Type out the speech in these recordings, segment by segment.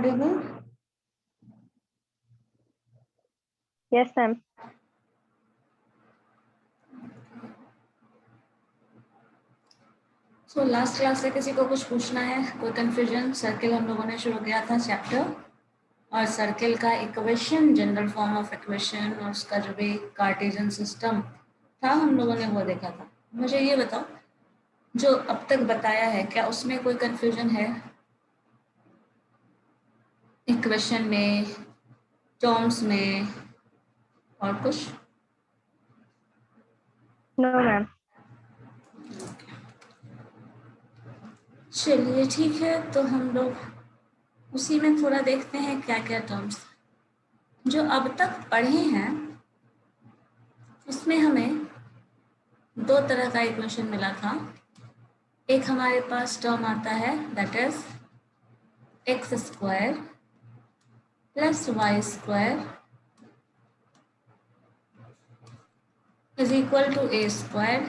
audible? Yes, ma'am. So last class से किसी को कुछ पूछना है? कोई कंफ्यूजन? सर्किल हम लोगों ने शुरू किया था चैप्टर, और सर्किल का equation, general form of equation, और उसका जो भी कार्टेशियन सिस्टम था हम लोगों ने वो देखा था। मुझे ये बताओ, जो अब तक बताया है क्या उसमें कोई कंफ्यूजन है? इक्वेशन में, टर्म्स में, और कुछ? No, ma'am. चलिए ठीक है, तो हम लोग उसी में थोड़ा देखते हैं क्या क्या टर्म्स जो अब तक पढ़े हैं। उसमें हमें दो तरह का इक्वेशन मिला था। एक हमारे पास टर्म आता है that is x square plus y square is equal to a square,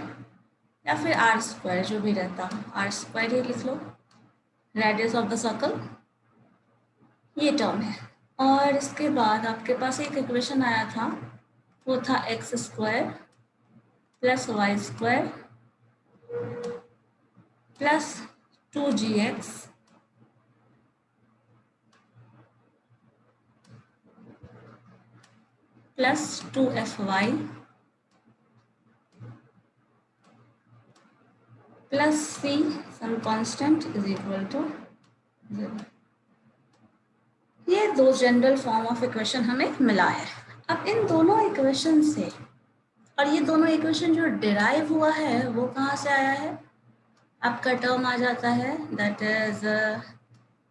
या फिर आर स्क्वायर, जो भी रहता हो आर स्क्वायर ही लिख लो, रेडियस ऑफ द सर्कल, ये टर्म है। और इसके बाद आपके पास एक इक्वेशन आया था, वो था x square plus y square plus 2gx plus 2fy plus c some constant is equal to 0। ये दो जनरल फॉर्म ऑफ इक्वेशन हमें मिला है। अब इन दोनों इक्वेशन से, और ये दोनों इक्वेशन जो डिराइव हुआ है वो कहाँ से आया है? आपका टर्म आ जाता है that is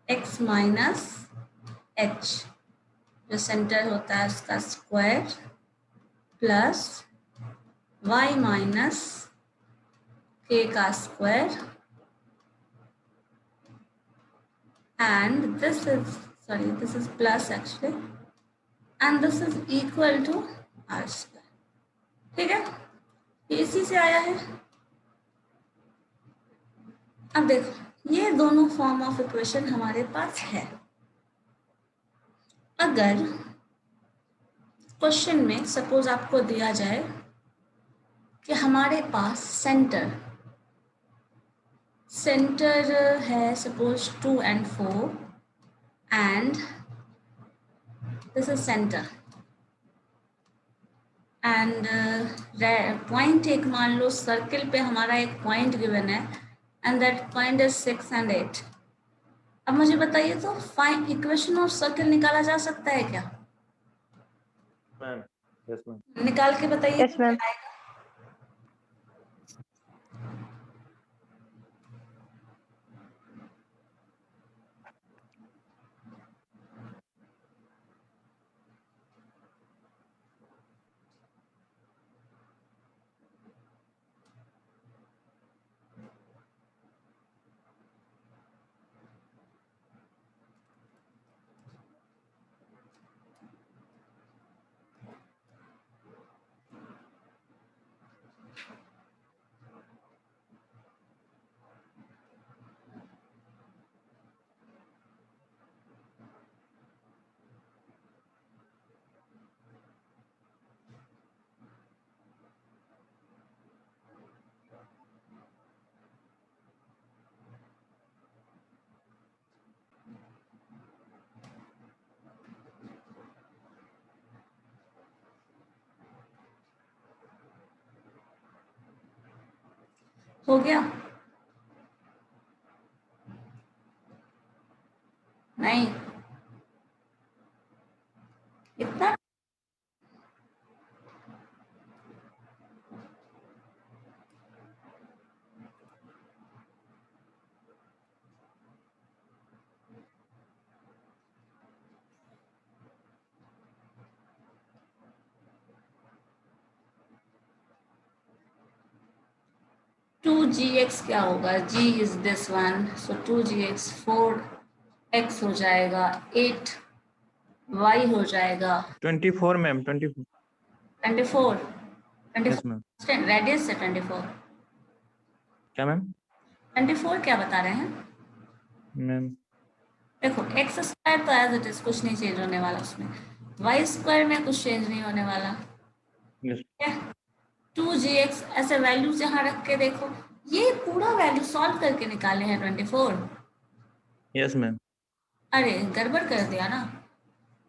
x minus H, जो सेंटर होता है उसका square, plus y minus k का square, and this is plus actually, and this is equal to r square। ठीक है, ये इसी से आया है। अब देखो, ये दोनों फॉर्म ऑफ इक्वेशन हमारे पास है। अगर क्वेश्चन में सपोज आपको दिया जाए कि हमारे पास सेंटर है suppose 2 and 4 and this is center, and point एक मान लो सर्किल पे हमारा एक पॉइंट गिवन है and that point is 6 and 8। अब मुझे बताइए तो फाइंड इक्वेशन ऑफ सर्किल निकाला जा सकता है क्या? Ma'am, yes ma'am. निकाल के बताइए। Yes, ma'am. हो गया? नहीं, इतना? टू जी एक्स क्या होगा? g is this one, so 2gx 4x हो जाएगा, 8y हो जाएगा 24 मैम, 24। 24। Yes ma'am. रेडियस से 24। क्या मैम? 24 क्या बता रहे हैं मैम देखो एक्स स्क्वायर तो एज इट इज, कुछ नहीं चेंज होने वाला उसमें, वाई स्क्वायर में कुछ चेंज नहीं होने वाला, Yes. ठीक है। 2gx ऐसे वैल्यूज यहाँ रख के देखो, ये पूरा वैल्यू सॉल्व करके निकाले हैं 24। Yes, ma'am. अरे गड़बड़ कर दिया ना,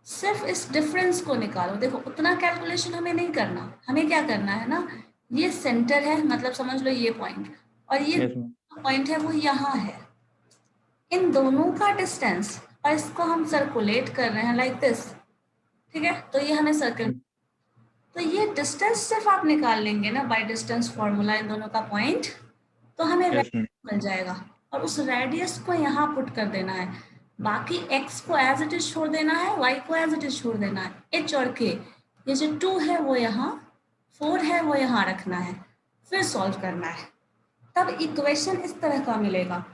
सिर्फ इस डिफरेंस को निकालो। देखो उतना कैलकुलेशन हमें नहीं करना, हमें क्या करना है ना, ये सेंटर है, मतलब समझ लो ये पॉइंट, और ये Yes, ma'am. पॉइंट है वो यहाँ है, इन दोनों का डिस्टेंस, और इसको हम सर्कुलेट कर रहे हैं लाइक दिस, ठीक है। तो ये हमें सर्कल, तो ये डिस्टेंस सिर्फ आप निकाल लेंगे ना बाय डिस्टेंस फॉर्मूला, इन दोनों का पॉइंट, तो हमें Yes, ma'am. रेडियस मिल जाएगा, और उस रेडियस को यहाँ पुट कर देना है। बाकी x को एज इट इज छोड़ देना है, y को एज इट इज छोड़ देना है, h और k, ये जो 2 है वो यहाँ, 4 है वो यहाँ रखना है, फिर सॉल्व करना है, तब इक्वेशन इस तरह का मिलेगा।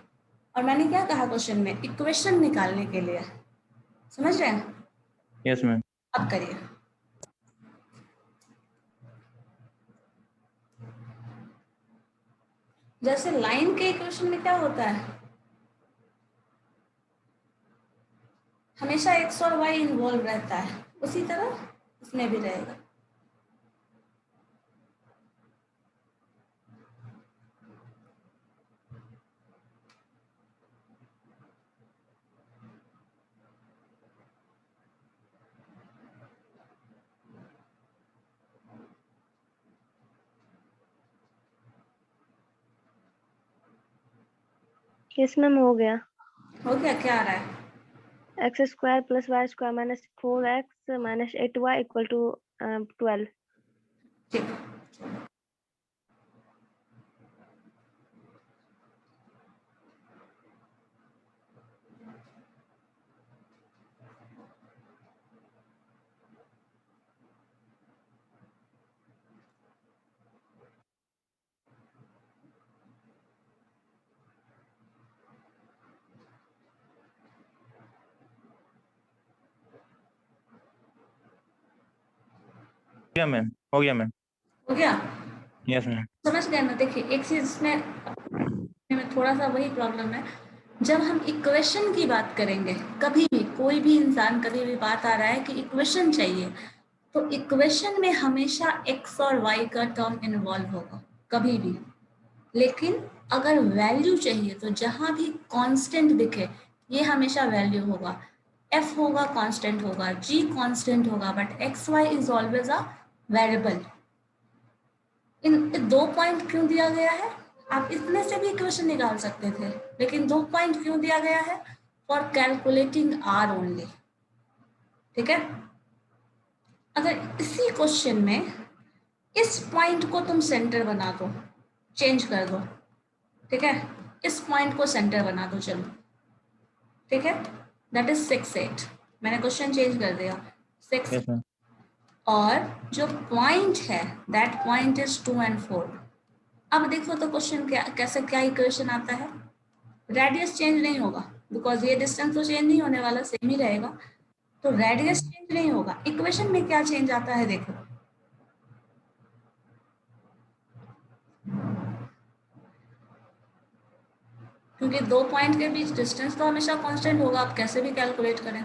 और मैंने क्या कहा क्वेश्चन में, इक्वेशन निकालने के लिए, समझ रहे हैं? Yes, ma'am. अब करिए। जैसे लाइन के इक्वेशन में क्या होता है, हमेशा x और y इन्वॉल्व रहता है, उसी तरह इसमें भी रहेगा। Yes, ma'am, हो गया। हो गया, क्या आ रहा है? X square plus Y square minus 4X minus 8Y equal to 12. ठीक, Yeah, ma'am. हो गया, ma'am. हो गया, Yes, ma'am. समझ गए ना। देखिए एक चीज में थोड़ा सा वही प्रॉब्लम है, जब हम इक्वेशन की बात करेंगे, कभी भी कोई भी इंसान, कभी भी बात आ रहा है कि इक्वेशन चाहिए, तो इक्वेशन में हमेशा x और y का टर्म इन्वॉल्व होगा, कभी भी। लेकिन अगर वैल्यू चाहिए तो जहां भी कांस्टेंट दिखे, ये हमेशा वैल्यू होगा, f होगा कांस्टेंट होगा, g कांस्टेंट होगा, but x y is always a variable. In 2 point क्यों दिया गया है, आप इतने से भी इक्वेशन निकाल सकते थे, लेकिन 2 पॉइंट क्यों दिया गया है, फॉर कैलकुलेटिंग r ओनली, ठीक है। अगर इसी क्वेश्चन में इस पॉइंट को तुम सेंटर बना दो, चेंज कर दो, ठीक है, इस पॉइंट को सेंटर बना दो, चलो ठीक है, दैट इज 6 8, मैंने क्वेश्चन चेंज कर दिया, 6, Yes, ma'am. और जो पॉइंट है दैट पॉइंट इज 2 and 4। अब देखो तो क्वेश्चन क्या, कैसे क्या इक्वेशन आता है, रेडियस चेंज नहीं होगा, बिकॉज ये डिस्टेंस तो चेंज नहीं होने वाला, सेम ही रहेगा, तो रेडियस चेंज नहीं होगा। इक्वेशन में क्या चेंज आता है देखो, क्योंकि 2 पॉइंट के बीच डिस्टेंस तो हमेशा कांस्टेंट होगा, आप कैसे भी कैलकुलेट करें,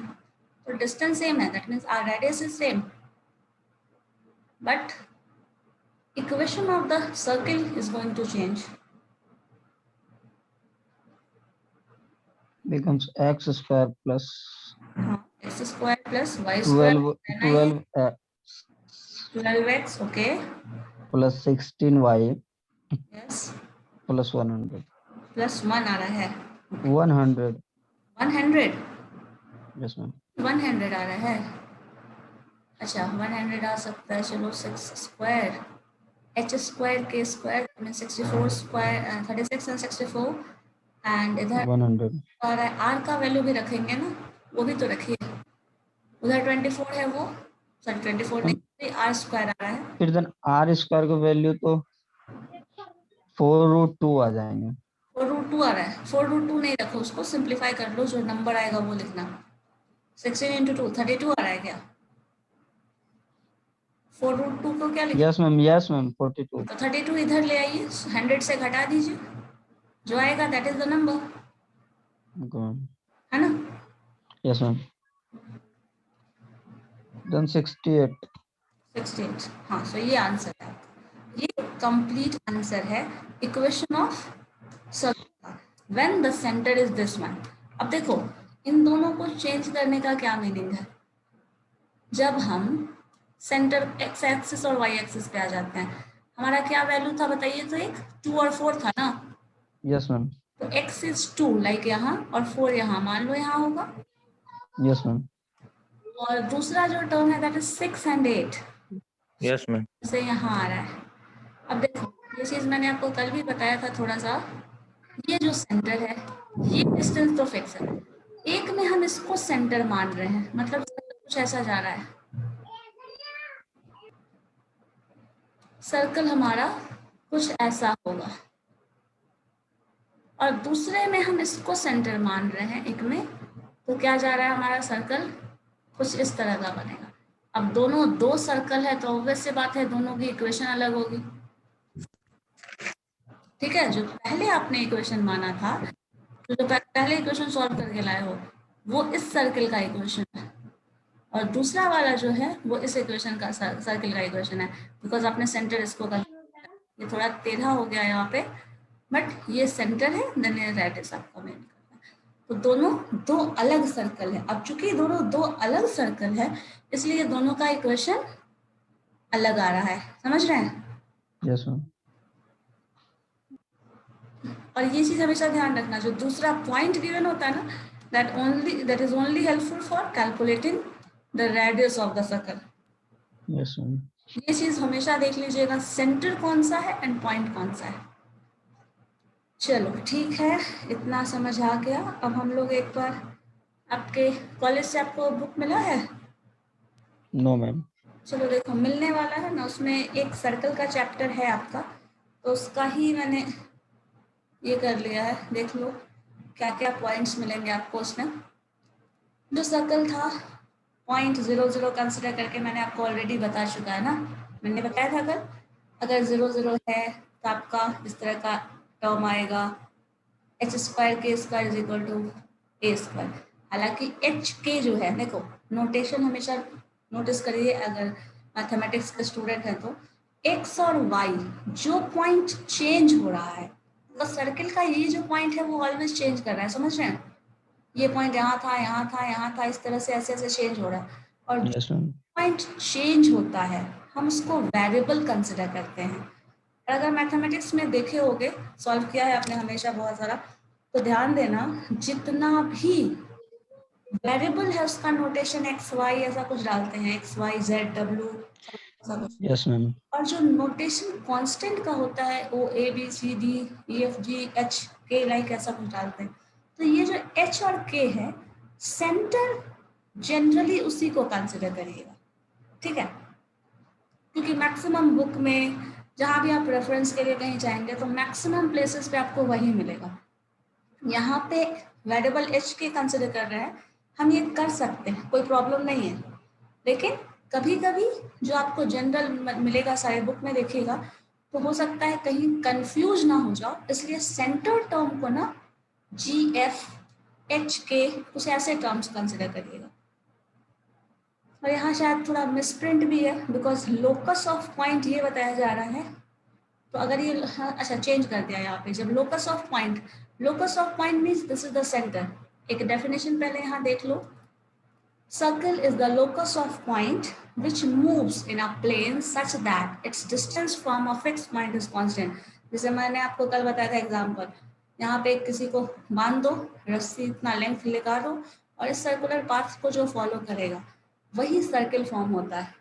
तो डिस्टेंस सेम है, that means our radius is same, but equation of the circle is going to change. becomes x square plus x square plus y square 12x, okay, plus 16y yes, plus 100. Plus 1 आ रहा है, 100. 100, Yes, ma'am. 100 आ रहा है, अच्छा 100 आ सकता है, चलो 6 square h square के स्क्वायर में 64 स्क्वायर 36 एंड 64, एंड इधर 100. और आर का वैल्यू भी रखेंगे ना, वो भी तो रखिए, उधर 24 है, वो सॉरी 24 नहीं, आर स्क्वायर आ रहा है, फिर देन r स्क्वायर का वैल्यू तो 4√2 आ जाएंगे। 4√2 आ रहा है, 4√2 नहीं रखो, उसको सिंप्लीफाई कर लो, जो नंबर आएगा वो लिखना, 16 into 2 32 आ रहा है क्या, 4√2 को क्या लिखना, यस मैम 42. तो 32 इधर ले आइए, 100 से घटा दीजिए, जो आएगा that is the number, Okay, ma'am. है ना। Yes, ma'am. Then 68. 68, हाँ, सो ये आंसर है, ये कंप्लीट आंसर है इक्वेशन ऑफ सर्कल का, when the centre is this one. अब देखो इन दोनों को चेंज करने का क्या मीनिंग है, जब हम सेंटर एक्स एक्सिस और वाई एक्सिस पे आ जाते हैं, हमारा क्या वैल्यू था बताइए, तो एक 2 और 4 था ना, Yes, ma'am. तो x इज 2 लाइक यहाँ, और 4 यहाँ, मान लो यहाँ होगा, Yes, ma'am. और दूसरा जो टर्म है that is 6 and 8 yes ma'am, से यहाँ आ रहा है। अब देखो ये चीज मैंने आपको कल भी बताया था थोड़ा सा, ये जो सेंटर है ये डिस्टेंस तो फिक्स है, एक में हम इसको सेंटर मान रहे हैं, मतलब कुछ ऐसा जा रहा है, सर्कल हमारा कुछ ऐसा होगा, और दूसरे में हम इसको सेंटर मान रहे हैं एक में, तो क्या जा रहा है हमारा सर्कल कुछ इस तरह का बनेगा। अब दोनों दो सर्कल है तो ऑब्वियस सी बात है दोनों की इक्वेशन अलग होगी, ठीक है। जो पहले आपने इक्वेशन माना था, जो पहले इक्वेशन सॉल्व करके लाए हो, वो इस सर्कल का इक्वेशन है, और दूसरा वाला जो है वो इस इक्वेशन का सर्कल का इक्वेशन है, बिकॉज आपने सेंटर इसको कर, ये थोड़ा टेढ़ा हो गया यहाँ पे, बट ये सेंटर है, देन ये रेडियस आपका मेन करना है। तो दोनों दो अलग सर्कल है। अब चूंकि दोनों दो अलग सर्कल है, इसलिए दोनों का इक्वेशन अलग आ रहा है, समझ रहे हैं। Yes, ma'am. और ये चीज हमेशा ध्यान रखना, जो दूसरा पॉइंट गिवन होता है ना, that is only helpful for calculating the radius of the circle। Yes, ma'am. ये चीज हमेशा देख लीजिएगा, सेंटर कौन सा है एंड पॉइंट कौन सा है। चलो ठीक है, इतना समझ आ गया। अब हम लोग एक बार, आपके कॉलेज से आपको बुक मिला है? No, ma'am. चलो देखो मिलने वाला है ना, उसमें एक सर्कल का चैप्टर है आपका, तो उसका ही मैंने ये कर लिया है, देख लो क्या क्या पॉइंट्स मिलेंगे आपको उसमें। जो सर्कल था पॉइंट 0 0 कंसिडर करके मैंने आपको ऑलरेडी बता चुका है ना, मैंने बताया था कल, अगर 0 0 है तो आपका इस तरह का टर्म आएगा, h² k² is equal to a²। हालांकि एच के जो है, देखो नोटेशन हमेशा नोटिस करिए अगर मैथमेटिक्स के स्टूडेंट हैं तो, x और y जो पॉइंट चेंज हो रहा है, तो सर्किल का ये जो पॉइंट है वो ऑलवेज चेंज कर रहा है, समझ रहे हैं। ये पॉइंट यहाँ था, यहाँ था, यहाँ था, इस तरह से ऐसे ऐसे चेंज हो रहा है, और Yes, ma'am. पॉइंट चेंज होता है हम उसको वेरिएबल कंसिडर करते हैं। और अगर मैथमेटिक्स में देखे होगे, सॉल्व किया है आपने हमेशा बहुत सारा, तो ध्यान देना जितना भी वेरिएबल है उसका नोटेशन एक्स वाई ऐसा कुछ डालते हैं, एक्स वाई जेड डब्ल्यू ऐसा कुछ, Yes, ma'am. और जो नोटेशन कांस्टेंट का होता है O A B C D E F G H K like ऐसा कुछ डालते हैं। तो ये जो एच और के है, सेंटर जनरली उसी को कंसिडर करिएगा, ठीक है, क्योंकि मैक्सिमम बुक में जहाँ भी आप रेफरेंस के लिए कहीं जाएंगे तो मैक्सिमम प्लेसेस पे आपको वही मिलेगा। यहाँ पे वेरिएबल एच के कंसिडर कर रहे हैं, हम ये कर सकते हैं, कोई प्रॉब्लम नहीं है, लेकिन कभी कभी जो आपको जनरल मिलेगा सारे बुक में देखिएगा, तो हो सकता है कहीं कंफ्यूज ना हो जाओ, इसलिए सेंटर टर्म को ना जी एफ एच के कुछ ऐसे टर्म्स कंसिडर करिएगा। और यहाँ शायद थोड़ा मिसप्रिंट भी है, बिकॉज लोकस ऑफ पॉइंट ये बताया जा रहा है, तो अगर ये अच्छा चेंज कर दिया यहाँ पे, जब locus of point means this is the centre. एक डेफिनेशन पहले यहाँ देख लो, circle is the locus of point which moves in a plane such that its distance from a fixed point is constant. जैसे मैंने आपको कल बताया था एग्जाम्पल, यहाँ पे किसी को बांध दो, रस्सी इतना लेंथ लगा दो, और इस सर्कुलर पाथ को जो फॉलो करेगा वही सर्किल फॉर्म होता है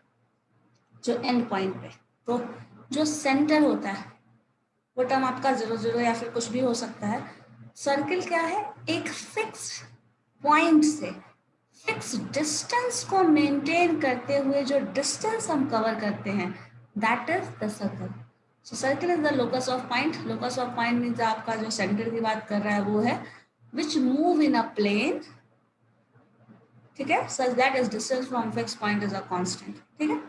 जो एंड पॉइंट पे। तो जो सेंटर होता है वो टर्म आपका 0 0 या फिर कुछ भी हो सकता है। सर्किल क्या है, एक फिक्स पॉइंट से फिक्स डिस्टेंस को मेंटेन करते हुए जो डिस्टेंस हम कवर करते हैं, that is the circle. So circle is the locus of point. Locus of point means आपका जो सेंटर की बात कर रहा है वो है which move in a plane, ठीक है, such that is distance from fix point is a constant, ठीक है।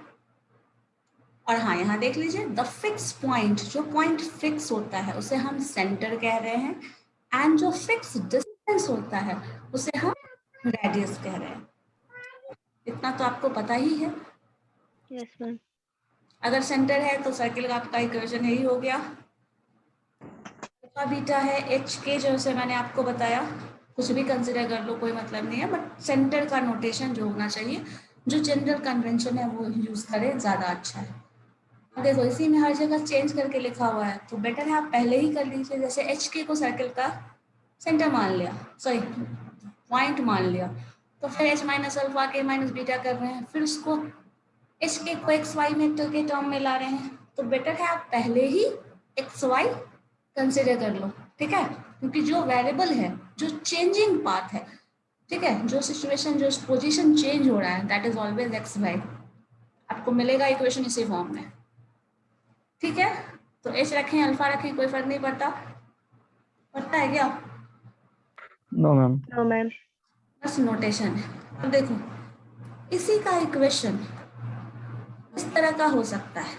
और हाँ यहाँ देख लीजिए, द फिक्स पॉइंट, जो पॉइंट फिक्स होता है उसे हम सेंटर कह रहे हैं, एंड जो फिक्स डिस्टेंस होता है उसे हम रेडियस कह रहे हैं, इतना तो आपको पता ही है। Yes ma'am. अगर सेंटर है तो सर्किल का आपका इक्वेशन यही हो गया। अल्फा बीटा है एच के, जैसे मैंने आपको बताया, कुछ भी कंसिडर कर लो, कोई मतलब नहीं है, बट सेंटर का नोटेशन जो होना चाहिए, जो जनरल कन्वेंशन है वो यूज करें, ज़्यादा अच्छा है। देखो इसी में हर जगह चेंज करके लिखा हुआ है, तो बेटर है आप पहले ही कर लीजिए। जैसे एच के को सर्किल का सेंटर मान लिया, सॉरी पॉइंट मान लिया, तो फिर एच माइनस अल्फा के माइनस बीटा कर रहे हैं, फिर उसको एच के को एक्स वाई वेक्टर के टर्म में ला रहे हैं, तो बेटर है आप पहले ही एक्स वाई कंसिडर कर लो, ठीक है। क्योंकि जो वेरिएबल है, जो चेंजिंग पाथ है, ठीक है, जो सिचुएशन, जो पोजीशन चेंज हो रहा है, that is always x y. आपको मिलेगा इक्वेशन इसी फॉर्म में, ठीक है। तो एच रखें अल्फा रखें कोई फर्क नहीं पड़ता, पड़ता है क्या? No ma'am. No ma'am. बस नोटेशन है। अब देखो इसी का इक्वेशन इस तरह का हो सकता है,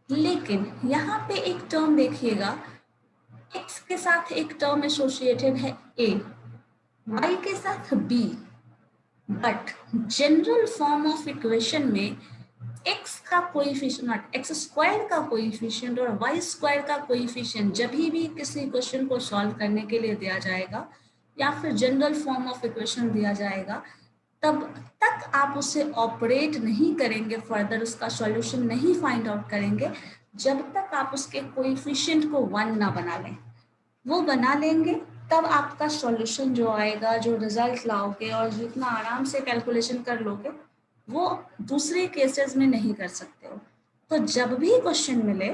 लेकिन यहाँ पे एक टर्म देखिएगा, x के साथ एक टर्म एसोसिएटेड है a, y के साथ b, but general form of equation में x का कोएफिशिएंट, नॉट x स्क्वायर का कोएफिशिएंट और y स्क्वायर का कोएफिशिएंट जब भी किसी क्वेश्चन को सॉल्व करने के लिए दिया जाएगा, या फिर जनरल फॉर्म ऑफ इक्वेशन दिया जाएगा, तब तक आप उसे ऑपरेट नहीं करेंगे, फर्दर उसका सॉल्यूशन नहीं फाइंड आउट करेंगे, जब तक आप उसके कोएफिशिएंट को 1 ना बना लें। वो बना लेंगे तब आपका सॉल्यूशन जो आएगा, जो रिजल्ट लाओगे और जितना आराम से कैलकुलेशन कर लोगे, वो दूसरे केसेस में नहीं कर सकते हो। तो जब भी क्वेश्चन मिले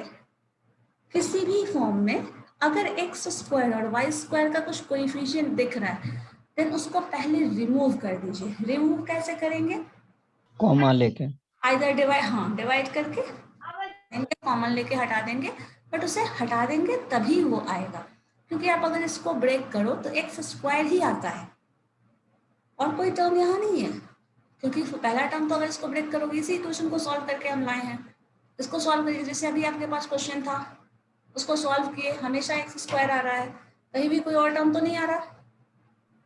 किसी भी फॉर्म में, अगर एक्स स्क्वायर और वाई स्क्वायर का कुछ कोएफिशिएंट दिख रहा है, देन उसको पहले रिमूव कर दीजिए। रिमूव कैसे करेंगे? कॉमा लेके। आइदर डिवाइड, हाँ डिवाइड करके देंगे, कॉमन लेके हटा देंगे, बट उसे हटा देंगे तभी वो आएगा। क्योंकि आप अगर इसको ब्रेक करो तो एक्स स्क्वायर ही आता है और कोई टर्म यहाँ नहीं है, क्योंकि पहला टर्म तो अगर इसको ब्रेक करोगे, इसी इक्वेशन को सॉल्व करके हम लाए हैं, इसको सॉल्व करिए। जैसे अभी आपके पास क्वेश्चन था, उसको सॉल्व किए, हमेशा एक्स स्क्वायर आ रहा है, कहीं भी कोई और टर्म तो नहीं आ रहा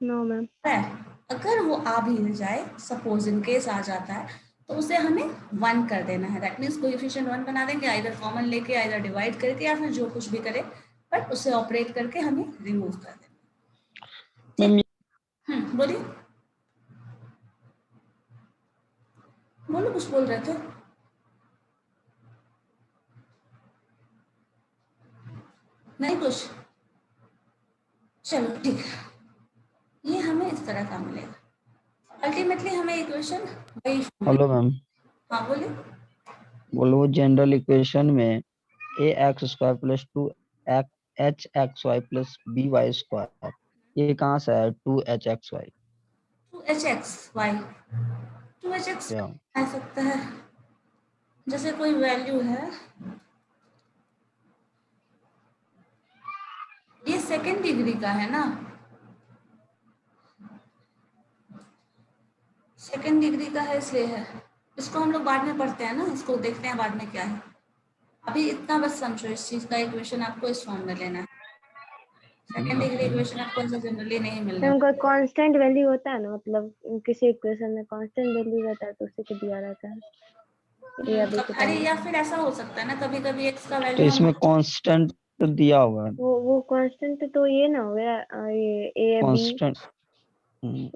नो मैम। है। अगर वो आ भी जाए, सपोज इन केस आ जाता है, तो उसे हमें 1 कर देना है। दैट मीन्स कोएफिशिएंट 1 बना देंगे, आइदर कॉमन लेके, आइदर डिवाइड करके, या फिर जो कुछ भी करे, बट उसे ऑपरेट करके हमें रिमूव कर देना। मैम बोलिए, बोलो, कुछ बोल रहे थे। नहीं कुछ, चलो ठीक है, ये हमें इस तरह का मिलेगा। अल्टीमेटली हमें इक्वेशन वही, हेलो मैम, हाँ बोलिए। बोलो जनरल इक्वेशन में a x square plus 2 h x y plus b y square, ये कहाँ से है 2 h x y? 2hxy, 2hx क्या? आ सकता है, जैसे कोई वैल्यू है, ये सेकेंड डिग्री का है ना, सेकेंड डिग्री का है इसलिए है। इसको हम लोग बाद में पढ़ते हैं ना, इसको देखते हैं बाद में क्या है। अभी इतना बस समझो, इस चीज का इक्वेशन आपको इस फॉर्म में लेना है। सेकेंड डिग्री इक्वेशन आपको ऐसे जनरली नहीं मिलने मैम वाला। कोई कांस्टेंट वैल्यू होता है ना, मतलब किसी इक्वेशन में कांस्टेंट वैल्यू रहता है तो उसी को दिया रहता है, ये अभी के अरे टाइम या में। फिर ऐसा हो सकता है ना, कभी कभी एक्स का तो वैल्यू हम, इसमें कांस्टेंट दिया हुआ है, वो कांस्टेंट तो ये ना हो गया, ये ए बी, कांस्टेंट।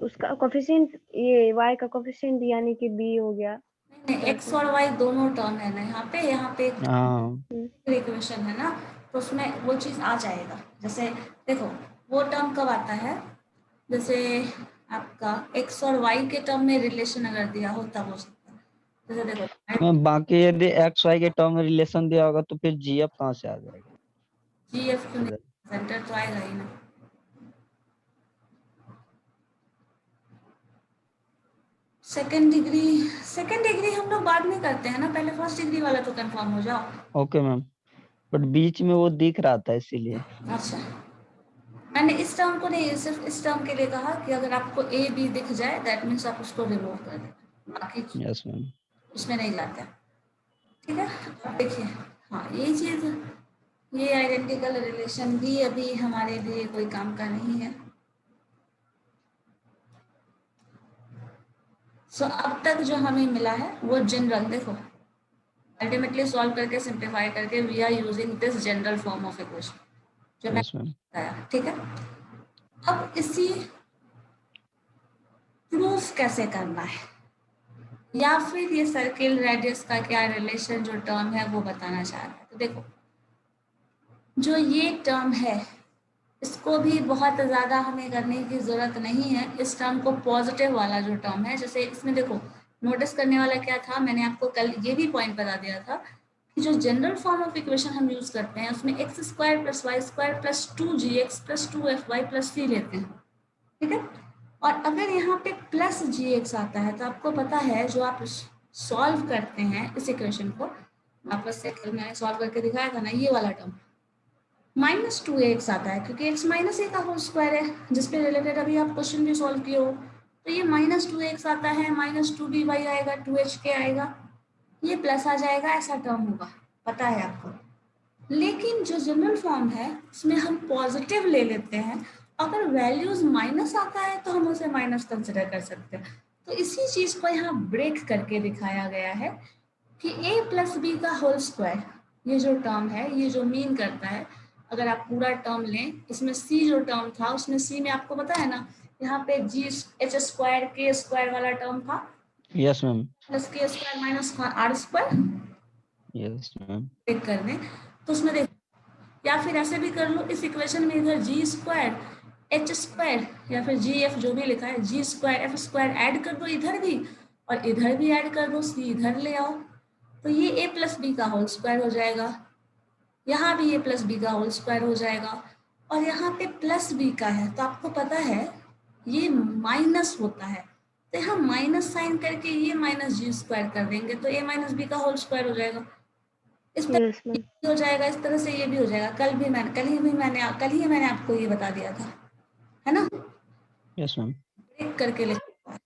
उसका कोफिशिएंट, ये y का कोफिशिएंट यानी कि b हो गया। एक्स और वाई दोनों टर्म है ना यहाँ पे हाँ इक्वेशन है ना, तो उसमें वो चीज आ जाएगा। जैसे देखो वो टर्म कब आता है, जैसे आपका एक्स और वाई के टर्म में रिलेशन अगर दिया हो तब हो सकता है। जैसे देखो मैं बाकी यदि एक्स वाई के टर्म में रिलेशन दिया होगा तो फिर जीएफ कहाँ से आ जाएगा? जी एफ क्यों नहीं, सेंटर तो आएगा ही ना। सेकेंड डिग्री हम लोग बाद में करते हैं ना, पहले फर्स्ट डिग्री वाला तो कंफर्म हो जाओ। ओके मैम, बट बीच में वो दिख रहा था इसीलिए। अच्छा, मैंने इस टर्म को नहीं, सिर्फ इस टर्म के लिए कहा कि अगर आपको ए बी दिख जाए, दैट मीन्स आप उसको रिमूव कर देना, बाकी यस मैम। उसमें नहीं लाते। ठीक है, अब देखिए, हाँ ये चीज, ये आइडेंटिकल रिलेशन भी अभी हमारे लिए कोई काम का नहीं है। सो अब तक जो हमें मिला है वो जनरल, देखो अल्टीमेटली सॉल्व करके सिंप्लीफाई करके we are using this general form of equation जो मैंने यस मैम। बताया, ठीक है। अब इसी प्रूफ कैसे करना है, या फिर ये सर्किल रेडियस का क्या रिलेशन जो टर्म है वो बताना चाह रहा है। तो देखो जो ये टर्म है इसको भी बहुत ज़्यादा हमें करने की ज़रूरत नहीं है। इस टर्म को पॉजिटिव वाला जो टर्म है, जैसे इसमें देखो नोटिस करने वाला क्या था, मैंने आपको कल ये भी पॉइंट बता दिया था कि जो जनरल फॉर्म ऑफ इक्वेशन हम यूज़ करते हैं उसमें x square plus y square plus 2gx plus 2fy plus c लेते हैं, ठीक है। और अगर यहाँ पे प्लस gx आता है तो आपको पता है जो आप सॉल्व करते हैं इस इक्वेशन को, वापस से कल मैंने सॉल्व करके दिखाया था ना, ये वाला टर्म -2ax आता है क्योंकि x माइनस ए का होल स्क्वायर है जिसपे रिलेटेड अभी आप क्वेश्चन भी सॉल्व किए हो। तो ये -2x आता है, -2by आएगा, 2hk आएगा, ये प्लस आ जाएगा, ऐसा टर्म होगा, पता है आपको। लेकिन जो जनरल फॉर्म है उसमें हम पॉजिटिव ले लेते हैं, अगर वैल्यूज माइनस आता है तो हम उसे माइनस कंसिडर कर सकते हैं। तो इसी चीज को यहाँ ब्रेक करके दिखाया गया है कि a प्लस बी का होल स्क्वायर ये जो टर्म है ये जो मीन करता है, अगर आप पूरा टर्म लें, इसमें c जो टर्म था उसमें c में आपको पता है ना यहाँ पे h स्क्वायर k स्क्वायर वाला टर्म था, yes ma'am. Plus k square minus r square yes ma'am. Break कर दें तो उसमें देखो, या फिर ऐसे भी कर लो, इस इक्वेशन में इधर जी स्क्वायर एच स्क्वायर या फिर जी एफ जो भी लिखा है जी स्क्वायर एफ स्क्वायर ऐड कर दो इधर भी, और इधर भी ऐड कर दो, सी इधर ले आओ, तो ये ए प्लस बी का होल स्क्वायर हो जाएगा, यहाँ भी ए प्लस बी का होल स्क्वायर हो जाएगा, और यहाँ पे प्लस बी का है तो आपको पता है ये माइनस होता है, तो यहाँ माइनस साइन करके ये माइनस जी स्क्वायर कर देंगे तो ए माइनस बी का होल स्क्वायर हो जाएगा। इस तरह यस मैम। भी हो जाएगा, इस तरह से ये भी हो जाएगा। कल ही मैंने आपको ये बता दिया था, है ना। Yes ma'am. ब्रेक करके लिखा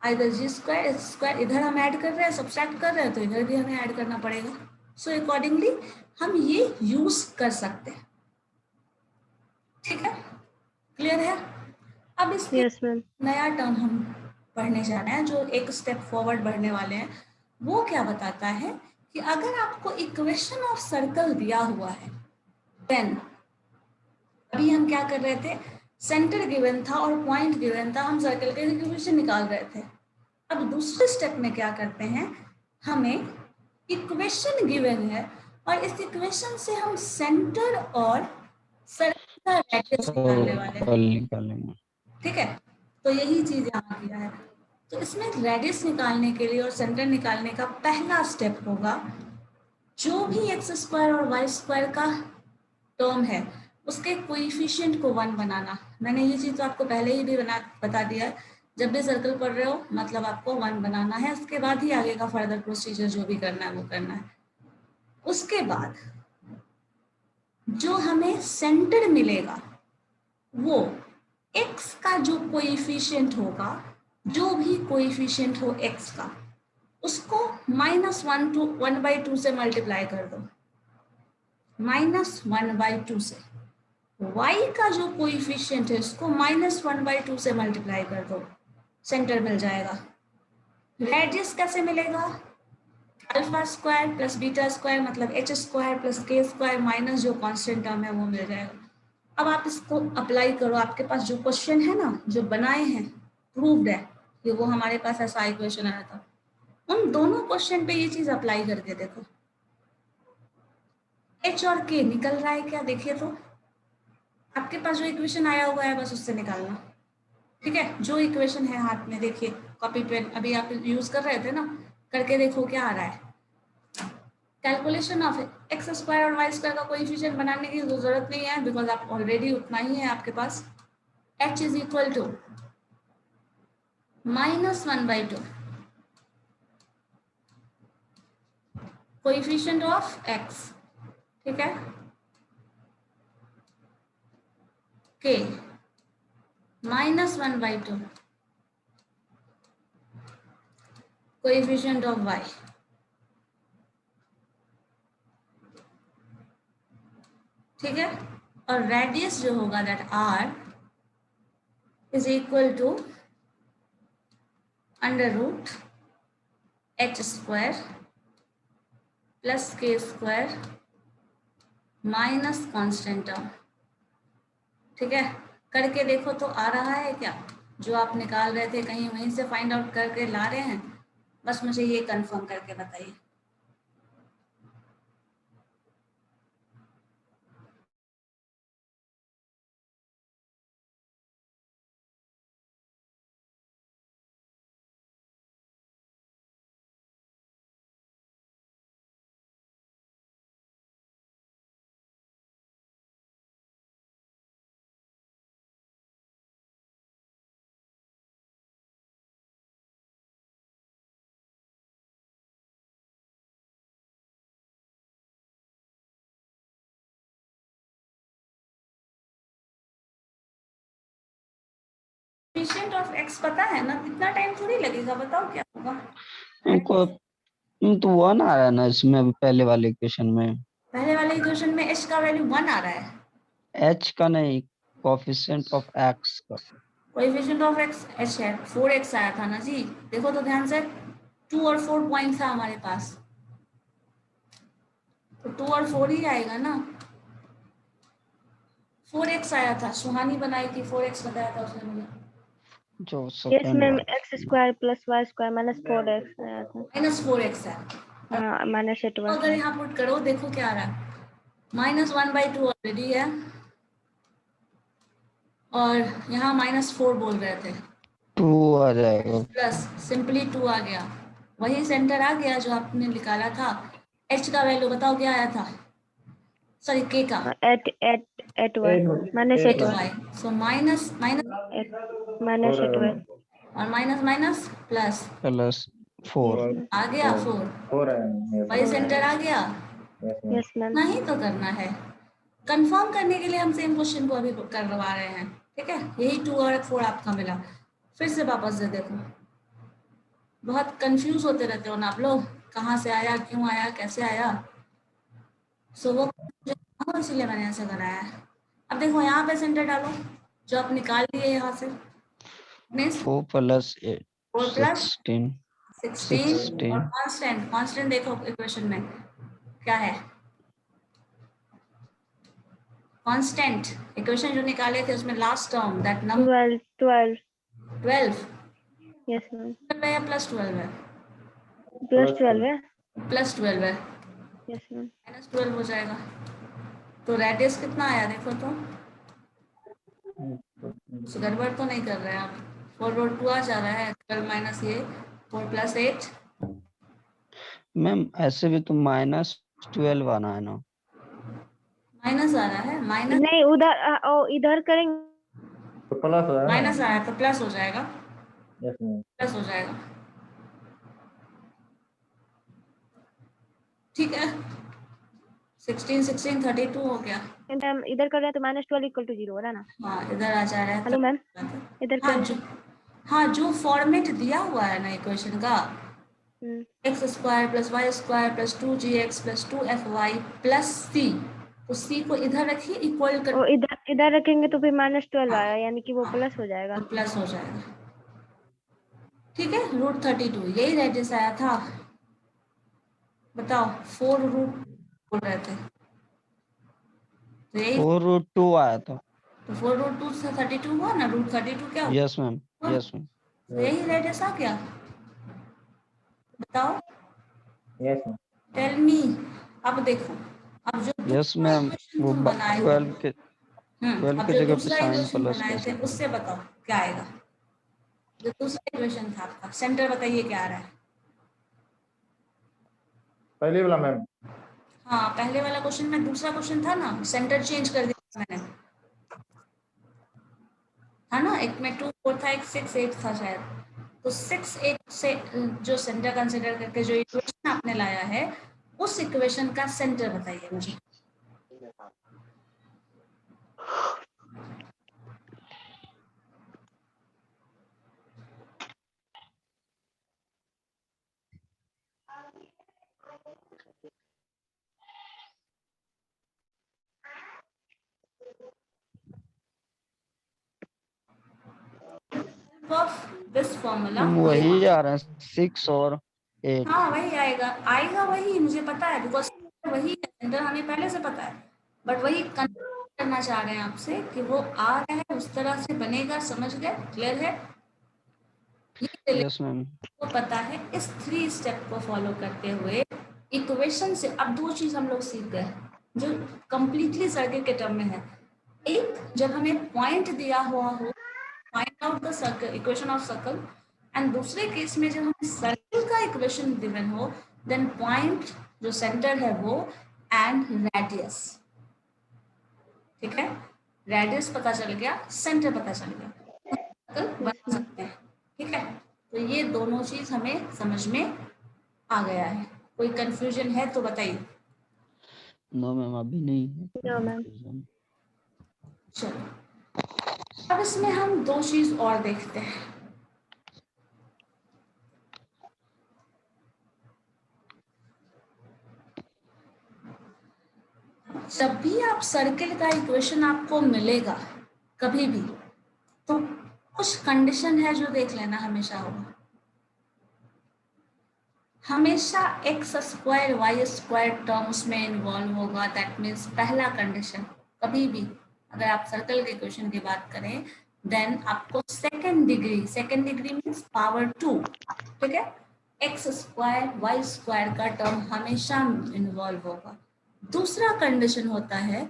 आइदर जी स्क्वायर एच स्क्वायर, इधर हम ऐड कर रहे हैं सब्ट्रैक्ट कर रहे हैं तो इधर भी हमें ऐड करना पड़ेगा। सो अकॉर्डिंगली हम ये यूज कर सकते हैं, ठीक है, क्लियर है। अब इसके यस मैम। नया टर्म हम पढ़ने जा रहे हैं जो एक स्टेप फॉरवर्ड बढ़ने वाले हैं। वो क्या बताता है कि अगर आपको इक्वेशन ऑफ सर्कल दिया हुआ है देन, अभी हम क्या कर रहे थे, सेंटर गिवन था और पॉइंट गिवन था, हम सर्कल के इक्वेशन निकाल रहे थे। अब दूसरे स्टेप में क्या करते हैं, हमें इक्वेशन गिवन है और इस इक्वेशन से हम सेंटर और सर्कल का रेडियस निकालने वाले हैं, कल निकालेंगे। ठीक है। तो यही चीज यहाँ किया है। तो इसमें रेडियस निकालने के लिए और सेंटर निकालने का पहला स्टेप होगा जो भी एक्स स्क्वायर और वाई स्क्वायर का टर्म है उसके कोइफिशिएंट को 1 बनाना। मैंने ये चीज तो आपको पहले ही भी बता दिया है, जब भी सर्कल पढ़ रहे हो मतलब आपको 1 बनाना है, उसके बाद ही आगे का फर्दर प्रोसीजर जो भी करना है वो करना है। उसके बाद जो हमें सेंटर मिलेगा वो x का जो कोइफिशिएंट होगा, जो भी कोइफिशिएंट हो x का, उसको -1/2 से मल्टीप्लाई कर दो, -1/2 से। y का जो कोइफिशिएंट है उसको -1/2 से मल्टीप्लाई कर दो, सेंटर मिल जाएगा। रेडियस कैसे मिलेगा, alpha square plus beta square मतलब h square plus k square minus जो कांस्टेंट टर्म है वो मिल जाएगा। अब आप इसको अप्लाई करो, आपके पास जो क्वेश्चन है ना जो बनाए हैं प्रूव्ड है कि वो हमारे पास ऐसा इक्वेशन आया था, उन दोनों क्वेश्चन पे ये चीज अप्लाई करके देखो, h और k निकल रहा है क्या, देखिए तो आपके पास जो इक्वेशन आया हुआ है बस उससे निकालना, ठीक है। जो इक्वेशन है हाथ में देखिए, कॉपी पेन अभी आप यूज कर रहे थे ना, करके देखो क्या आ रहा है। कैलकुलेशन ऑफ एक्स स्क्वायर और वाई स्क्वायर का कोएफिशिएंट बनाने की जरूरत नहीं है बिकॉज आप ऑलरेडी उतना ही है आपके पास। h is equal to -1/2 coefficient of x, ठीक है, k -1/2 कोएफिशिएंट ऑफ y, ठीक है। और रेडियस जो होगा that r is equal to under root h square plus k square minus constant term. ठीक है, करके देखो तो आ रहा है क्या? जो आप निकाल रहे थे कहीं वहीं से फाइंड आउट करके ला रहे हैं? बस मुझे ये कंफर्म करके बताइए। कोएफिशिएंट ऑफ x पता है ना, इतना टाइम थोड़ी लगेगा, बताओ क्या होगा। हमको तो 1 आ रहा है ना इसमें, अभी पहले वाले इक्वेशन में। पहले वाले इक्वेशन में h का वैल्यू 1 आ रहा है। h का नहीं, कोएफिशिएंट ऑफ x का। कोएफिशिएंट ऑफ x h है, 4x आया था ना जी, देखो तो ध्यान से, 2 और 4 पॉइंट था हमारे पास, तो 2 और 4 ही आएगा ना। 4x आया था, सुहानी बनाई थी, 4x बताया था उसने मुझे। जो यस सेकंड मैम, वाला x square plus y square minus 4x आया था। माइनस 4x है। हाँ, माइनस 8 तो अगर यहाँ पुट करो, देखो क्या आ रहा है, -1/2 ऑलरेडी है, और यहाँ -4 बोल रहे थे, 2 आ जाएगा। प्लस सिंपली 2 आ गया, वही सेंटर आ गया जो आपने निकाला था। h का वैल्यू बताओ क्या आया था, सॉरी k का, 8y minus 8y 8y, so minus minus minus 8y। और माइनस माइनस प्लस, प्लस 4। आ गया 4, वही सेंटर आ गया। Yes ma'am. नहीं तो करना है, कंफर्म करने के लिए हम सेम क्वेश्चन को अभी करवा रहे हैं। ठीक है, यही 2 और 4 आपका मिला, फिर से वापस से देखो, बहुत कंफ्यूज होते रहते हो ना आप लोग, कहाँ से आया, क्यों आया, कैसे आया, सो वो इसीलिए मैंने ऐसे कराया है। अब देखो यहाँ पे सेंटर डालो, जो आप निकाल लिए यहाँ से, मीन्स 4 प्लस 8 4 प्लस 16 16 और 16 कांस्टेंट, कांस्टेंट देखो इक्वेशन में क्या है, कांस्टेंट इक्वेशन जो निकाले थे उसमें last term that number 12 12 yes ma'am, है या प्लस 12 है, प्लस 12 है। प्लस 12 है, यस मैम। -12 हो जाएगा। तो रेडियस कितना आया देखो तो, कुछ गड़बड़ तो नहीं कर रहे हैं आप, 4/2 आ जा रहा है, 12 माइनस ये 4 प्लस 8, मैम ऐसे भी तो -12 आना है ना। माइनस आ रहा है, माइनस नहीं उधर इधर करेंगे। तो प्लस हो माइनस आया तो प्लस हो जाएगा, यस मैम। प्लस हो जाएगा। ठीक है, 16 16 32 हो गया। हम इधर कर रहे हैं तो -12 = 0 हो रहा है ना। हाँ इधर आ जा रहा है हेलो मैम, इधर हाँ करें। जो, हाँ जो फॉर्मेट दिया हुआ है ना इक्वेशन का, x² + y² + 2gx + 2fy + c, तो c को इधर रखिए, इक्वल कर, और इधर रखेंगे तो फिर -12 आया, यानी कि वो प्लस हो जाएगा। तो प्लस हो जाएगा। ठीक है, √32 यही रेडियस आया था, बताओ 4 रूट बोल रहे थे, तो यही, 4√2 आया था। तो 4√2 से 32 हुआ ना, √32 क्या हुआ? Yes ma'am, yes ma'am. तो यही रेडियस आ गया, बताओ, यस मैम। Tell me. अब देखो, अब जो यस दूसरा मैम, इक्वेशन वो तुम बनाए हो, 12 अब की जो जगह पे दूसरा साइन इक्वेशन प्लस बनाए कैसे थे कर। उससे बताओ क्या आएगा, जो दूसरा इक्वेशन था आपका, सेंटर बताइए क्या आ रहा है। पहले वाला मैम। हाँ पहले वाला क्वेश्चन में दूसरा क्वेश्चन था ना, सेंटर चेंज कर दिया मैंने, था ना, एक में 2 4 था, एक 6 8 था शायद, तो 6 8 से जो सेंटर कंसिडर करके जो इक्वेशन आपने लाया है, उस इक्वेशन का सेंटर बताइए मुझे। Of this फॉर्मूला वही आ रहा है 6 और 8। हाँ वही आएगा वही, मुझे पता है, बिकॉज वही है, सेंटर हमें पहले से पता है, बट वही कन्फर्म करना चाह रहे हैं आपसे कि वो आ रहा है, उस तरह से बनेगा। समझ गए? क्लियर है? ये यस मैम। को पता है। इस 3 स्टेप को फॉलो करते हुए इक्वेशन से अब 2 चीज हम लोग सीख गए जो कंप्लीटली सर्किल के टर्म में है। एक, जब हमें पॉइंट दिया हुआ हो, find out the circle, equation of circle, and दूसरे केस में जब हमें सर्किल का इक्वेशन गिवन हो, देन पॉइंट जो सेंटर है वो एंड रेडियस। ठीक है, रेडियस पता चल गया, सेंटर पता चल गया, सर्कल बना सकते हैं। ठीक है, तो ये दोनों चीज हमें समझ में आ गया है। कोई कंफ्यूजन है तो बताइए। नो मैम अभी नहीं है नो मैम। confusion। चलो अब इसमें हम 2 चीज और देखते हैं। जब भी आप सर्किल का इक्वेशन आपको मिलेगा कभी भी, तो कुछ कंडीशन है जो देख लेना हमेशा होगा। हमेशा x square y square term उसमें इन्वॉल्व होगा। दैट मीन्स पहला कंडीशन, कभी भी अगर आप सर्कल के क्वेश्चन की बात करें, देन आपको सेकेंड डिग्री मीन्स पावर 2, ठीक है, एक्स स्क्वायर वाई स्क्वायर का टर्म हमेशा इन्वॉल्व होगा। दूसरा कंडीशन होता है,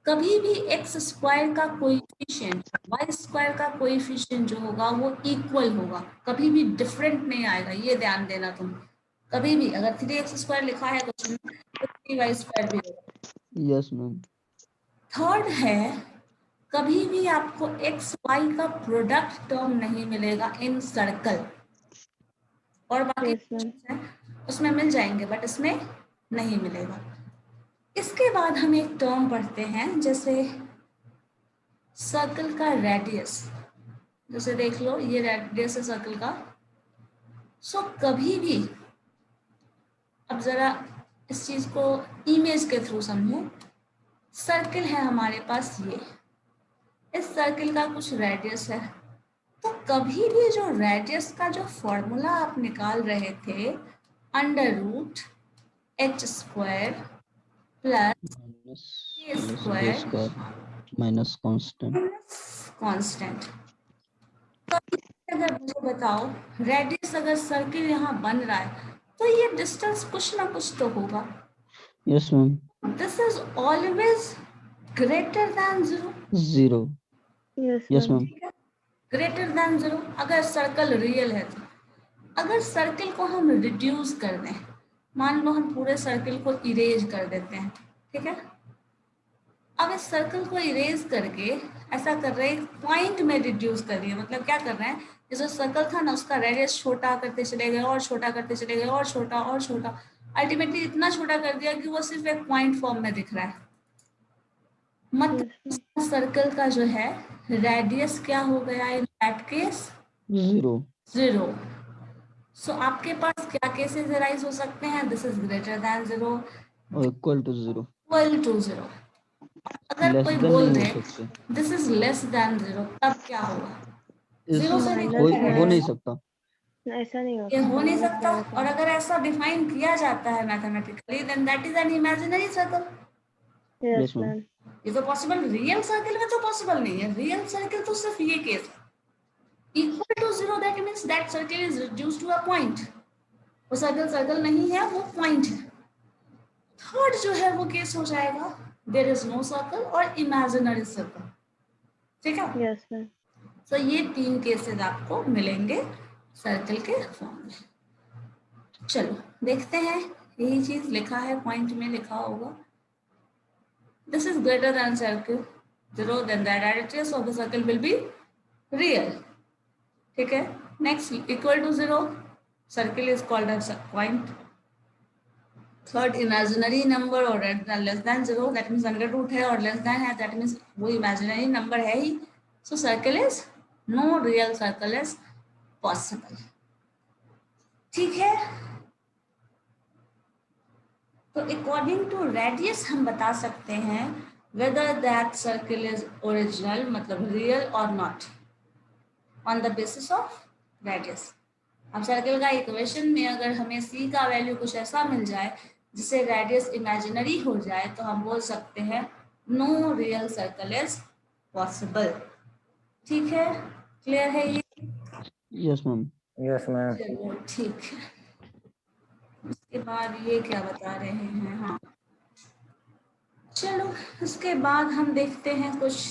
कभी भी एक्स स्क्वायर का कोएफिशिएंट वाई स्क्वायर का कोएफिशिएंट जो होगा वो इक्वल होगा, कभी भी डिफरेंट नहीं आएगा। ये ध्यान देना तुम, कभी भी अगर 3x स्क्वायर लिखा है क्वेश्चन में तो 3y स्क्वायर भी होगा। Yes ma'am. थर्ड है, कभी भी आपको एक्स वाई का प्रोडक्ट टर्म नहीं मिलेगा इन सर्कल, और बाकी यस मैम। हैं उसमें मिल जाएंगे बट इसमें नहीं मिलेगा। इसके बाद हम एक टर्म पढ़ते हैं जैसे सर्कल का रेडियस। जैसे देख लो ये रेडियस है सर्कल का। सो कभी भी, अब जरा इस चीज को इमेज के थ्रू समझो। सर्किल है हमारे पास ये, इस सर्किल का कुछ रेडियस है, तो कभी भी जो रेडियस का जो फॉर्मूला आप निकाल रहे थे, under root h square plus a square minus constant. Constant. अगर मुझे बताओ रेडियस अगर सर्किल यहाँ बन रहा है तो ये डिस्टेंस कुछ ना कुछ तो होगा। Yes ma'am. This is always greater than 0। 0। Yes yes ma'am. Ma'am. Greater than 0 अगर सर्कल रियल है तो। अगर सर्किल को हम रिड्यूस कर दें, मान लो हम पूरे सर्किल को इरेज कर देते हैं, ठीक है, अब इस सर्कल को इरेज करके ऐसा कर रहे हैं पॉइंट में रिड्यूस कर रही है। मतलब क्या कर रहे हैं, जो सर्कल था ना उसका रेडियस छोटा करते चले गए और छोटा करते चले गए और छोटा और छोटा, अल्टीमेटली इतना छोटा कर दिया कि वो सिर्फ एक पॉइंट फॉर्म में दिख रहा है। मतलब सर्कल का जो है रेडियस क्या हो गया इन दैट केस? 0। सो आपके पास क्या केसेस अराइज हो सकते हैं? दिस इज ग्रेटर देन 0 और इक्वल टू 0। Equal to 0। अगर लेस कोई देन बोल नहीं दे हो सकते। दिस इज लेस देन 0, तब क्या होगा? इस 0 से हो नहीं सकता। ऐसा नहीं ये होता। हो नहीं सकता। और अगर ऐसा डिफाइन किया जाता है mathematically, then that is an imaginary circle. Yes yes ma'am. Ma'am. ये तो पॉसिबल, रियल सर्किल में तो पॉसिबल नहीं है। रियल सर्किल तो सिर्फ ये केस है, equal to 0 that means that circle is reduced to a point. वो सर्कल नहीं है, वो पॉइंट है। थर्ड जो है वो केस हो जाएगा देयर इज नो सर्कल और इमेजिनरी सर्कल। ठीक है, यस मैम। तो ये 3 केसेस आपको मिलेंगे सर्कल के फॉर्म में। चलो देखते हैं, यही चीज लिखा है, पॉइंट में लिखा होगा this is greater than circle 0, then the radius of the circle will be real. ठीक है, next equal to 0, circle is called as point. Third imaginary number और less than 0, that means under root है और less than है, that means वो imaginary number है ही। So circle is no real circle is possible. ठीक है, तो अकॉर्डिंग टू रेडियस हम बता सकते हैं whether that circle is original, मतलब रियल और not, on the basis of radius. अब सर्कल का इक्वेशन में अगर हमें c का वैल्यू कुछ ऐसा मिल जाए जिससे रेडियस इमेजिनरी हो जाए तो हम बोल सकते हैं no real circle is possible. ठीक है, क्लियर है ये? Yes ma'am. Yes ma'am. चलो ठीक है। उसके बाद ये क्या बता रहे हैं? हाँ चलो, उसके बाद हम देखते हैं कुछ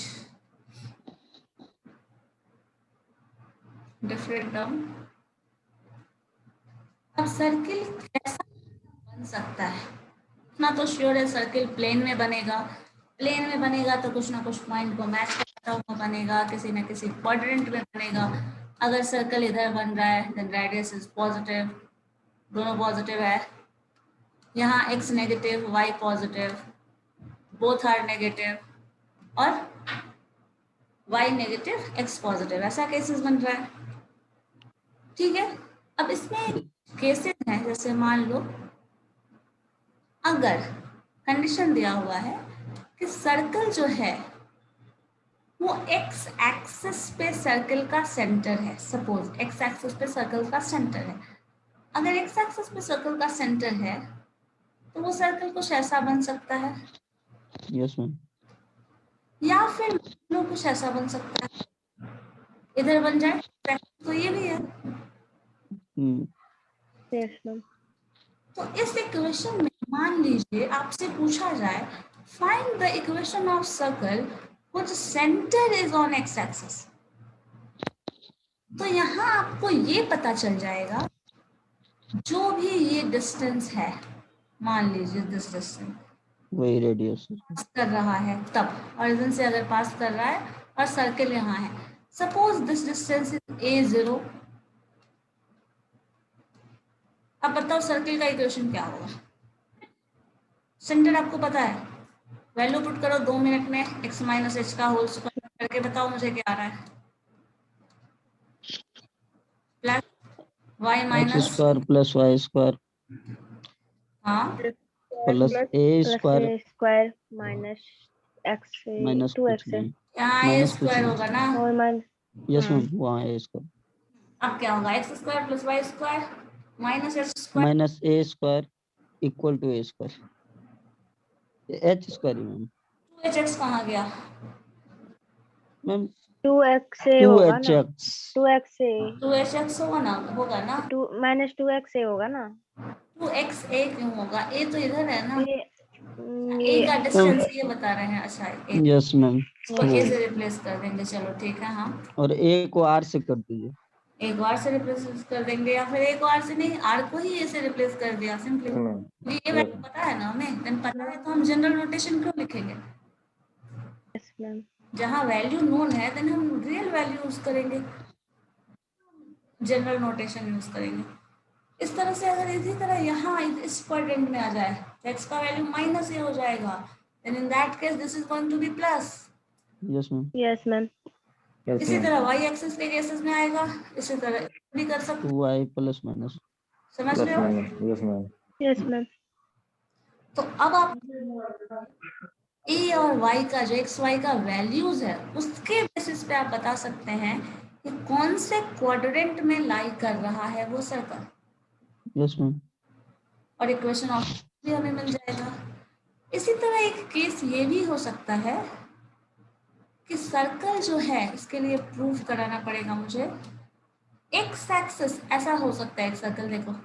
डिफरेंट टर्म। अब सर्किल कैसा बन सकता है? इतना तो श्योर है, सर्किल प्लेन में बनेगा। प्लेन में बनेगा तो कुछ ना कुछ पॉइंट को मैच करता हुआ बनेगा, किसी ना किसी क्वाड्रेंट में बनेगा। अगर सर्कल इधर बन रहा है देन रेडियस इज पॉजिटिव, दोनों पॉजिटिव है। यहाँ x negative y positive, both are negative, और y नेगेटिव x पॉजिटिव, ऐसा केसेस बन रहा है। ठीक है, अब इसमें केसेस हैं, जैसे मान लो अगर कंडीशन दिया हुआ है कि सर्कल जो है वो x एक्सिस पे सर्कल का सेंटर है। सपोज x एक्सिस पे सर्कल का सेंटर है। अगर x एक्सिस पे सर्कल का सेंटर है तो वो सर्कल कुछ ऐसा बन सकता है, यस मैम। या फिर लो कुछ ऐसा बन सकता है, इधर बन जाए तो ये भी है। Yes ma'am. तो इस इक्वेशन में मान लीजिए आपसे पूछा जाए find the equation of circle which centre is on x axis, तो यहाँ आपको ये पता चल जाएगा जो भी ये डिस्टेंस है, मान लीजिए दिस डिस्टेंस वही रेडियस। पास कर रहा है, तब ओरिजिन से अगर पास कर रहा है और सर्कल यहाँ है, suppose this distance is a0। अब बताओ सर्कल का इक्वेशन क्या होगा? सेंटर आपको पता है, वैल्यू पुट करो 2 मिनट में, x माइनस एच का होल स्क्वायर करके बताओ मुझे क्या आ रहा है। Plus y x minus, square plus y square हाँ plus a square square minus x minus two कुछ एक्स नहीं, यहाँ ए माइनस कुछ स्क्वायर नहीं। होगा ना। और माइनस यस मैम, वहाँ ए स्क्वायर अब क्या होगा? X square plus y square minus h square, minus a square equal to a square, h square ma'am. 2hx कहाँ गया? मैम 2x से टू होगा एच ना, एक्स 2x से 2hx होगा ना। 2 माइनस 2x से होगा ना। 2x a क्यों होगा? a तो इधर है ना, ये a का ये डिस्टेंस ये बता रहे हैं। अच्छा a, यस मैम। इसको a से रिप्लेस कर देंगे, चलो ठीक है। हाँ, और ए को आर से कर दीजिए। एक बार से रिप्लेस कर देंगे, या फिर एक बार से नहीं, r को ही a से रिप्लेस कर दिया सिंपली। ये वैल्यू पता है ना हमें, देन पता है तो हम जनरल नोटेशन क्यों लिखेंगे? Yes ma'am. जहाँ वैल्यू नोन है देन हम रियल वैल्यू यूज करेंगे, जनरल नोटेशन यूज करेंगे। इस तरह से अगर इसी तरह यहाँ इस क्वाड्रेंट में आ जाए तो x का वैल्यू माइनस a हो जाएगा, then in that case this is going to be plus. Yes ma'am. Yes ma'am. इसी तरह y एक्सिस के केसेस में आएगा, इसी तरह भी कर सकते, 2y प्लस माइनस। समझ रहे हो? Yes ma'am. Yes ma'am. तो अब आप a और y का जो x y का वैल्यूज है उसके बेसिस पे आप बता सकते हैं कि कौन से क्वाड्रेंट में लाई कर रहा है वो सर्कल, यस मैम। और इक्वेशन ऑफ भी हमें मिल जाएगा। इसी तरह एक केस ये भी हो सकता है कि सर्कल जो है, इसके लिए प्रूफ कराना पड़ेगा मुझे, एक्स एक्सिस ऐसा हो सकता है एक सर्कल, देखो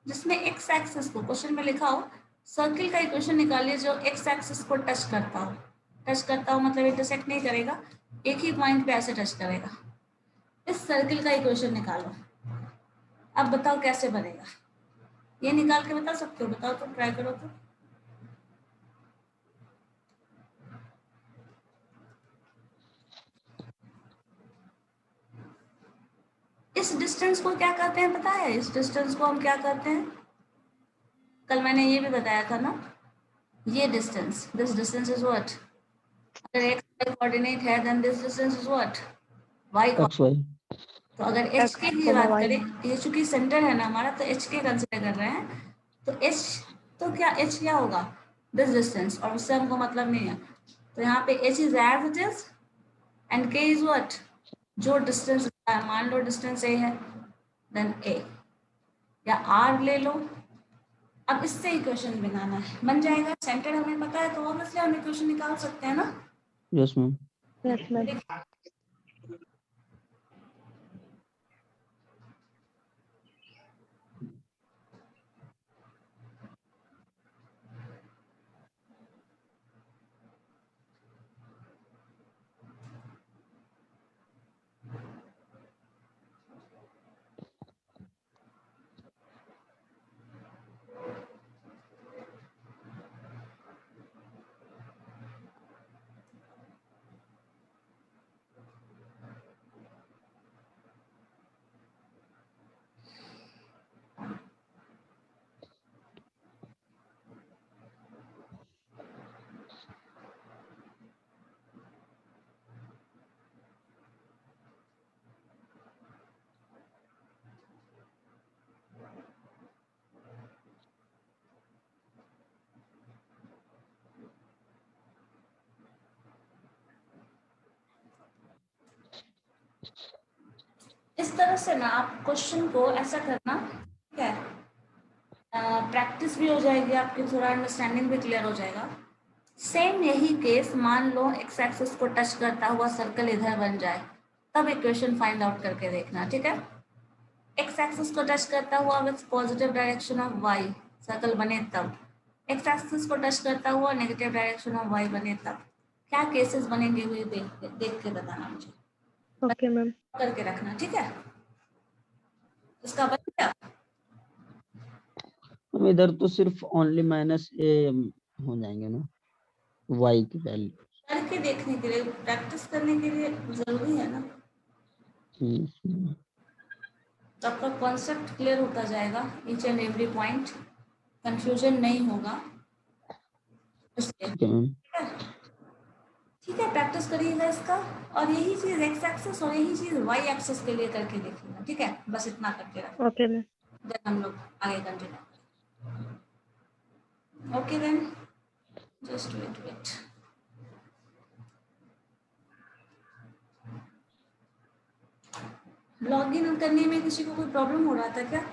जिसमें एक्स एक्सिस को क्वेश्चन में लिखा हो, सर्कल का इक्वेशन निकालिए जो एक्स एक्सिस को टच करता हो। टच करता हो मतलब इंटरसेक्ट नहीं करेगा, एक ही पॉइंट पे ऐसे टच करेगा। इस सर्कल का इक्वेशन निकालो। अब बताओ कैसे बनेगा? ये निकाल के बता सकते हो? बताओ तो, ट्राई करो तो। इस डिस्टेंस को क्या कहते हैं पता है? इस डिस्टेंस को हम क्या कहते हैं? कल मैंने ये भी बताया था ना, ये distance, this distance is what? अगर x y कोऑर्डिनेट है then this distance is what? y x y. तो अगर h के लिए बात करें, ये चूंकि सेंटर है ना हमारा तो h के कंसीडर कर रहे हैं, तो h तो क्या h क्या होगा? दिस डिस्टेंस, और उससे हमको मतलब नहीं है, तो यहाँ पे h is as it is and k is what? जो डिस्टेंस मान लो डिस्टेंस a है, देन ए, या आर ले लो। अब इससे इक्वेशन बनाना है, बन जाएगा। सेंटर हमें पता है तो ऑब्वियसली हम इक्वेशन निकाल सकते हैं ना। Yes ma'am. Yes ma'am. इस तरह से ना आप क्वेश्चन को ऐसा करना, ठीक है, प्रैक्टिस भी हो जाएगी आपकी, थोड़ा अंडरस्टैंडिंग भी क्लियर हो जाएगा। सेम यही केस, मान लो एक्स एक्सिस को टच करता हुआ सर्कल इधर बन जाए, तब इक्वेशन फाइंड आउट करके देखना, ठीक है। एक्स एक्सिस को टच करता हुआ with positive direction of y circle बने तब, एक्स एक्सिस को टच करता हुआ नेगेटिव डायरेक्शन ऑफ वाई बने तब, क्या केसेस बनेंगे हुए देख के बताना मुझे, ओके मैम। करके रखना, ठीक है। इसका बन गया। हम इधर तो सिर्फ ओनली माइनस ए हो जाएंगे ना, वाई की वैल्यू। करके देखने के लिए, प्रैक्टिस करने के लिए जरूरी है ना, तो आपका कॉन्सेप्ट क्लियर होता जाएगा, each and every point, confusion नहीं होगा इसलिए, ठीक है मैम। ठीक है। ठीक है, प्रैक्टिस करिएगा इसका, और यही चीज एक्स एक्सिस और यही चीज वाई एक्सिस के लिए करके देखिएगा, ठीक है। बस इतना करके रखो, ओके मैम। देन हम लोग आगे continue. Okay then, just wait. Login करने में किसी को कोई प्रॉब्लम हो रहा था क्या?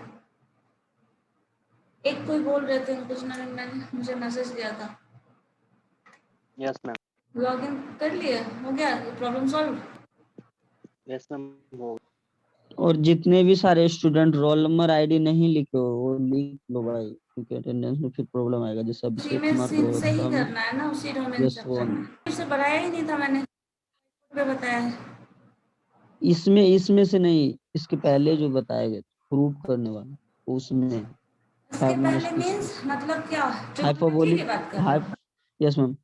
एक कोई बोल रहे थे कुछ, मैंने मुझे मैसेज किया था। Yes ma'am. लॉगिन कर लिए, हो गया प्रॉब्लम सॉल्व? यस मैम हो। और जितने भी सारे स्टूडेंट रोल नंबर आईडी नहीं लिखे हो वो लिख लो भाई, क्योंकि अटेंडेंस में फिर प्रॉब्लम आएगा। जैसे उसी अभिषेक में कुमार से ही रोहतम, करना है ना, उसी डोमेन यस से वो करना है। इसे बढ़ाया ही नहीं था मैंने, बताया है। इसमें से नहीं, इसके पहले जो बताए गए प्रूव करने वाला, उसमें इसके पहले मींस मतलब क्या, ट्रिग्नोमेट्री की हाइपरबोलिक बात कर रहे हो? Yes ma'am.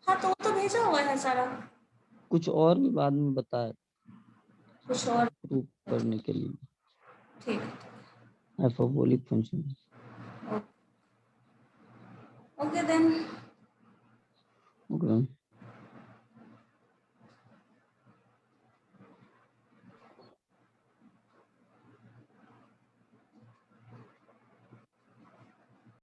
हाँ तो वो तो भेजा हुआ है सारा, कुछ और भी बाद में बताया कुछ और, प्रूव करने के लिए ठीक है। Hyperbolic function. Okay then. Okay.